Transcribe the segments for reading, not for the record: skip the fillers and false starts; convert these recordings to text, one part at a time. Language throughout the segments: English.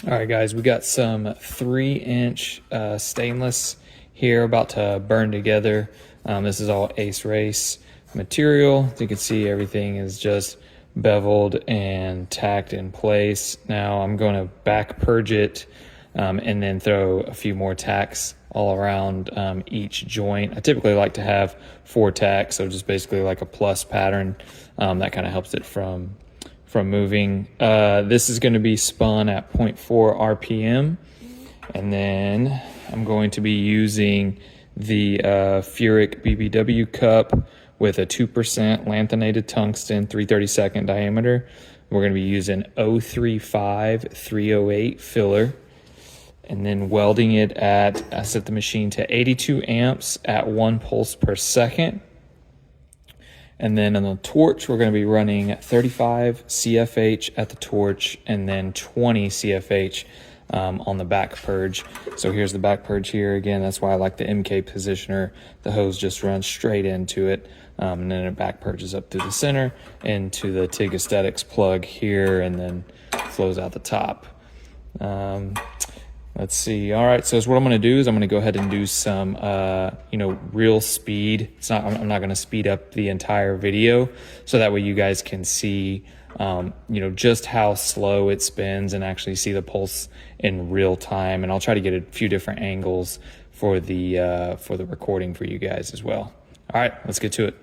All right, guys, we got some 3-inch stainless here about to burn together. This is all Ace Race material. As you can see, everything is just beveled and tacked in place. Now I'm going to back purge it and then throw a few more tacks all around each joint. I typically like to have 4 tacks, so just basically like a plus pattern. That kind of helps it from moving. This is going to be spun at 0.4 RPM, and then I'm going to be using the Furic BBW cup with a 2% lanthanated tungsten 3/32 diameter. We're going to be using 035 308 filler, and then welding it at, I set the machine to 82 amps at 1 pulse per second. And then on the torch, we're going to be running 35 CFH at the torch and then 20 CFH on the back purge. So here's the back purge here. Again, that's why I like the MK positioner. The hose just runs straight into it, and then it back purges up through the center into the TIG Aesthetics plug here, and then flows out the top. Let's see. All right, so what I'm going to do is I'm going to go ahead and do some, real speed. I'm not going to speed up the entire video, so that way you guys can see, just how slow it spins and actually see the pulse in real time. And I'll try to get a few different angles for the recording for you guys as well. All right, let's get to it.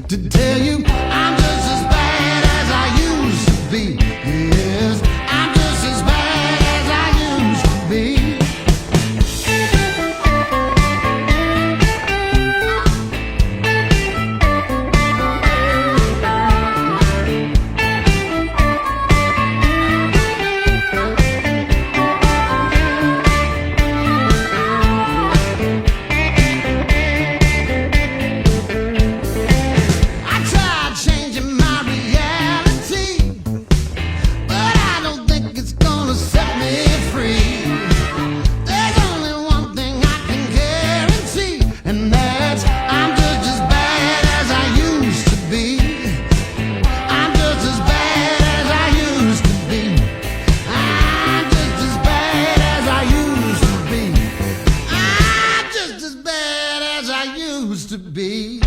To tell you I'm just as bad as I used to be. Yes, I'm just as bad as I used to be. To be.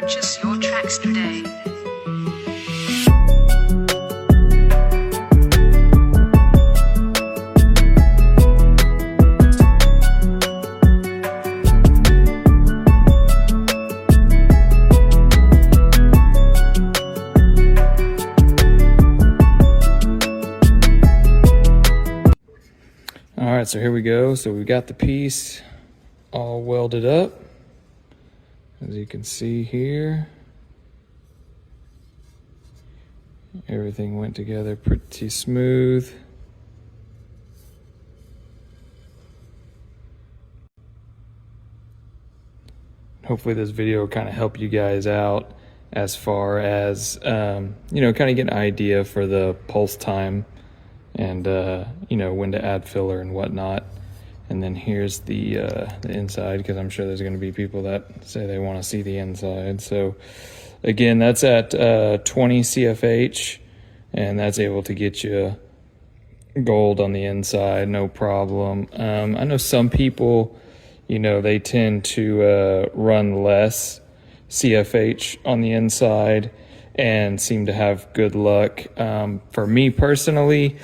Purchase your tracks today. All right, so here we go. So we've got the piece all welded up. As you can see here, everything went together pretty smooth. Hopefully this video will kind of help you guys out as far as, kind of get an idea for the pulse time and, when to add filler and whatnot. And then here's the inside, because I'm sure there's going to be people that say they want to see the inside. So again, that's at 20 CFH, and that's able to get you gold on the inside, no problem. I know some people, they tend to run less CFH on the inside and seem to have good luck. For me personally,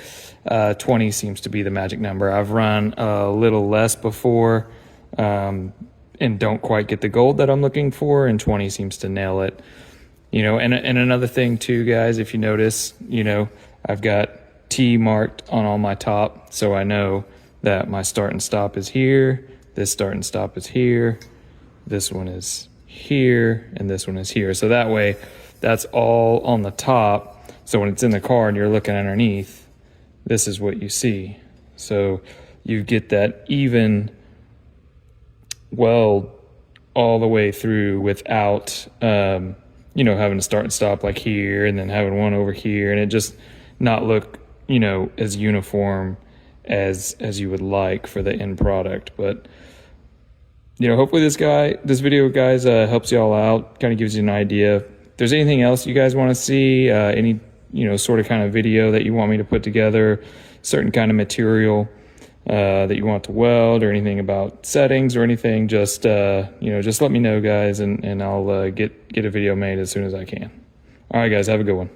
20 seems to be the magic number. I've run a little less before, and don't quite get the gold that I'm looking for, and 20 seems to nail it. You know, and another thing too, guys, if you notice, you know, I've got T marked on all my top, so I know that my start and stop is here, this start and stop is here, this one is here, and this one is here. So that way, that's all on the top. So when it's in the car and you're looking underneath, this is what you see. So you get that even weld all the way through without, you know, having to start and stop like here and then having one over here, and it just not look, you know, as uniform as you would like for the end product. But you know, hopefully this video, guys, helps you all out, kind of gives you an idea. If there's anything else you guys want to see, any, you know, sort of kind of video that you want me to put together, certain kind of material that you want to weld, or anything about settings or anything, just you know, just let me know, guys, and I'll get a video made as soon as I can. All right, guys, have a good one.